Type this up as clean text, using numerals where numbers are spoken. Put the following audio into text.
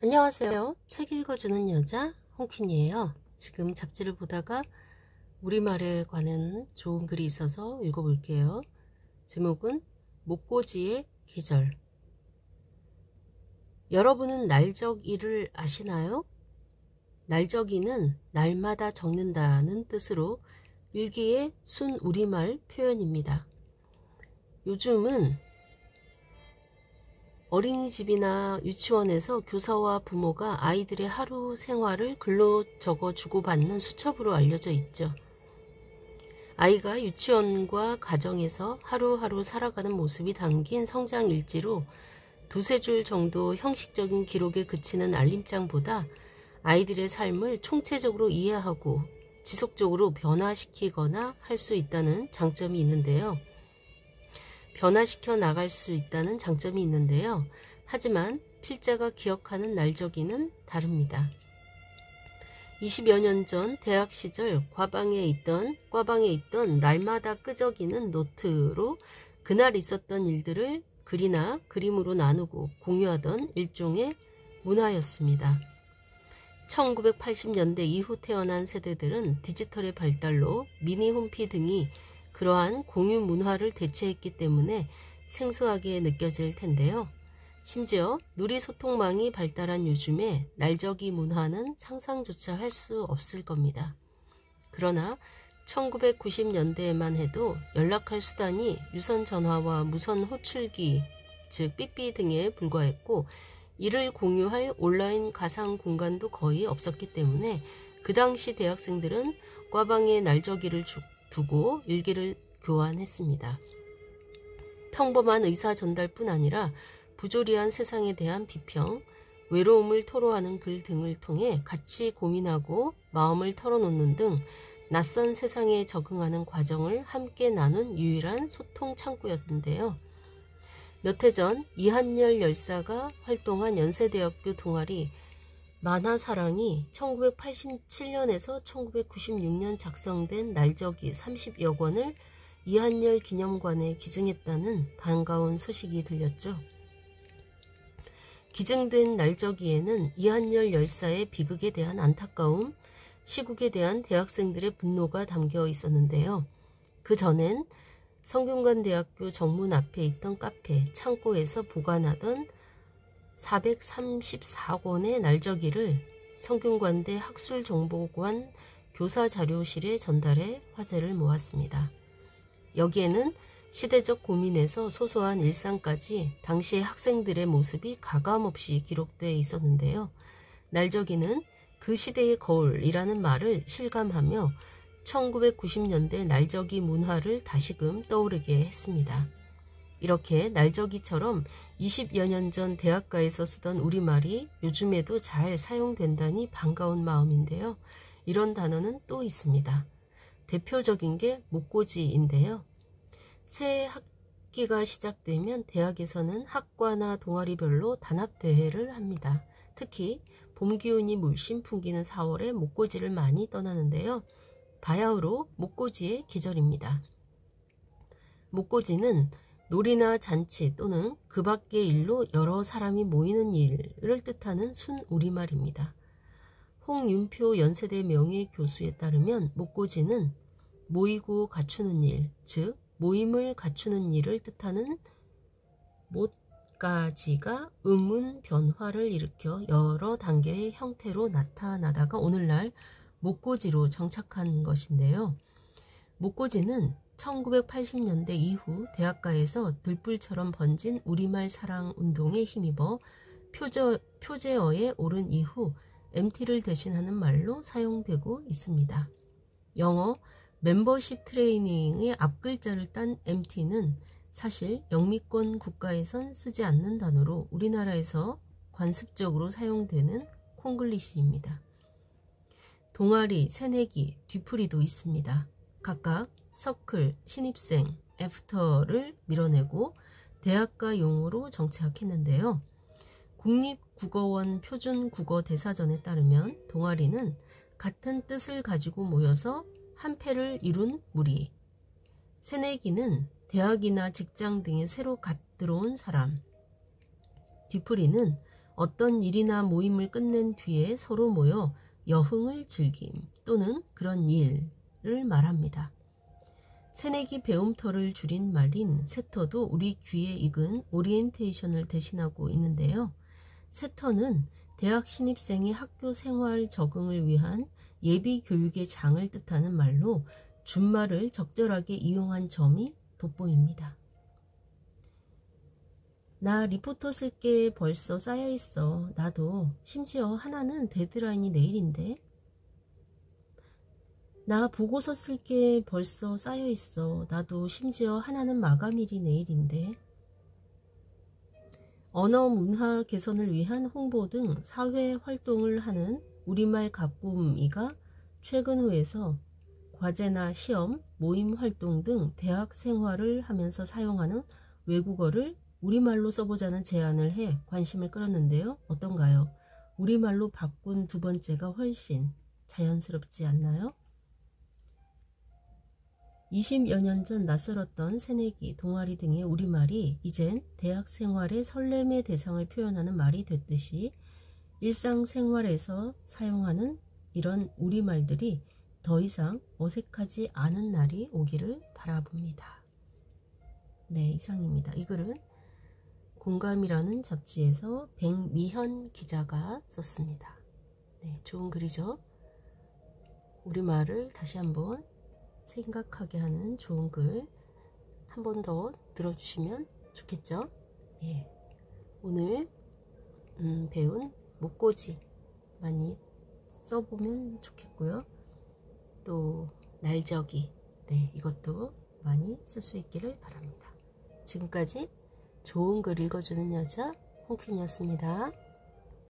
안녕하세요. 책 읽어주는 여자 홍퀸이에요. 지금 잡지를 보다가 우리말에 관한 좋은 글이 있어서 읽어볼게요. 제목은 목고지의 계절. 여러분은 날적이를 아시나요? 날적이는 날마다 적는다는 뜻으로 일기의 순 우리말 표현입니다. 요즘은 어린이집이나 유치원에서 교사와 부모가 아이들의 하루 생활을 글로 적어 주고받는 수첩으로 알려져 있죠. 아이가 유치원과 가정에서 하루하루 살아가는 모습이 담긴 성장 일지로 두세 줄 정도 형식적인 기록에 그치는 알림장보다 아이들의 삶을 총체적으로 이해하고 지속적으로 변화시키거나 할 수 있다는 장점이 있는데요. 변화시켜 나갈 수 있다는 장점이 있는데요. 하지만 필자가 기억하는 날적이는 다릅니다. 20여 년 전 대학 시절 꽈방에 있던 날마다 끄적이는 노트로 그날 있었던 일들을 글이나 그림으로 나누고 공유하던 일종의 문화였습니다. 1980년대 이후 태어난 세대들은 디지털의 발달로 미니 홈피 등이 그러한 공유 문화를 대체했기 때문에 생소하게 느껴질 텐데요. 심지어 누리 소통망이 발달한 요즘에 날적이 문화는 상상조차 할 수 없을 겁니다. 그러나 1990년대에만 해도 연락할 수단이 유선 전화와 무선 호출기, 즉 삐삐 등에 불과했고 이를 공유할 온라인 가상 공간도 거의 없었기 때문에 그 당시 대학생들은 꽈방에 날적이를 두고 일기를 교환했습니다. 평범한 의사 전달뿐 아니라 부조리한 세상에 대한 비평, 외로움을 토로하는 글 등을 통해 같이 고민하고 마음을 털어놓는 등 낯선 세상에 적응하는 과정을 함께 나눈 유일한 소통 창구였는데요. 몇 해 전 이한열 열사가 활동한 연세대학교 동아리 만화사랑이 1987년에서 1996년 작성된 날적이 30여 권을 이한열 기념관에 기증했다는 반가운 소식이 들렸죠. 기증된 날적이에는 이한열 열사의 비극에 대한 안타까움, 시국에 대한 대학생들의 분노가 담겨 있었는데요. 그 전엔 성균관대학교 정문 앞에 있던 카페, 창고에서 보관하던 434권의 날적이를 성균관대 학술정보관 교사자료실에 전달해 화제를 모았습니다. 여기에는 시대적 고민에서 소소한 일상까지 당시의 학생들의 모습이 가감없이 기록되어 있었는데요. 날적이는 그 시대의 거울이라는 말을 실감하며 1990년대 날적이 문화를 다시금 떠오르게 했습니다. 이렇게 날적이처럼 20여 년 전 대학가에서 쓰던 우리말이 요즘에도 잘 사용된다니 반가운 마음인데요. 이런 단어는 또 있습니다. 대표적인 게 목고지인데요. 새 학기가 시작되면 대학에서는 학과나 동아리별로 단합대회를 합니다. 특히 봄 기운이 물씬 풍기는 4월에 목고지를 많이 떠나는데요. 바야흐로 목고지의 계절입니다. 목고지는 놀이나 잔치 또는 그 밖의 일로 여러 사람이 모이는 일을 뜻하는 순 우리말입니다. 홍윤표 연세대 명예교수에 따르면 목고지는 모이고 갖추는 일, 즉 모임을 갖추는 일을 뜻하는 못가지가 음운 변화를 일으켜 여러 단계의 형태로 나타나다가 오늘날 목고지로 정착한 것인데요. 목고지는 1980년대 이후 대학가에서 들불처럼 번진 우리말 사랑 운동에 힘입어 표제어에 오른 이후 MT를 대신하는 말로 사용되고 있습니다. 영어 멤버십 트레이닝의 앞글자를 딴 MT는 사실 영미권 국가에선 쓰지 않는 단어로 우리나라에서 관습적으로 사용되는 콩글리시입니다. 동아리, 새내기, 뒤풀이도 있습니다. 각각 서클, 신입생, 애프터를 밀어내고 대학가 용어로 정착했는데요. 국립국어원 표준국어대사전에 따르면 동아리는 같은 뜻을 가지고 모여서 한 패를 이룬 무리, 새내기는 대학이나 직장 등에 새로 갓 들어온 사람, 뒤풀이는 어떤 일이나 모임을 끝낸 뒤에 서로 모여 여흥을 즐김 또는 그런 일을 말합니다. 새내기 배움터를 줄인 말인 세터도 우리 귀에 익은 오리엔테이션을 대신하고 있는데요. 세터는 대학 신입생의 학교 생활 적응을 위한 예비 교육의 장을 뜻하는 말로 준말을 적절하게 이용한 점이 돋보입니다. 나 리포터 쓸 게 벌써 쌓여있어. 나도. 심지어 하나는 데드라인이 내일인데. 나 보고서 쓸 게 벌써 쌓여있어. 나도. 심지어 하나는 마감일이 내일인데. 언어 문화 개선을 위한 홍보 등 사회 활동을 하는 우리말 가꾸미가 최근 후에서 과제나 시험, 모임 활동 등 대학 생활을 하면서 사용하는 외국어를 우리말로 써보자는 제안을 해 관심을 끌었는데요. 어떤가요? 우리말로 바꾼 두 번째가 훨씬 자연스럽지 않나요? 20여 년 전 낯설었던 새내기, 동아리 등의 우리말이 이젠 대학 생활의 설렘의 대상을 표현하는 말이 됐듯이 일상생활에서 사용하는 이런 우리말들이 더 이상 어색하지 않은 날이 오기를 바라봅니다. 네, 이상입니다. 이 글은 공감이라는 잡지에서 백미현 기자가 썼습니다. 네, 좋은 글이죠. 우리말을 다시 한번 생각하게 하는 좋은 글 한 번 더 들어주시면 좋겠죠. 예, 오늘 배운 목고지 많이 써보면 좋겠고요. 또 날저기, 네, 이것도 많이 쓸 수 있기를 바랍니다. 지금까지 좋은 글 읽어주는 여자 홍퀸이었습니다.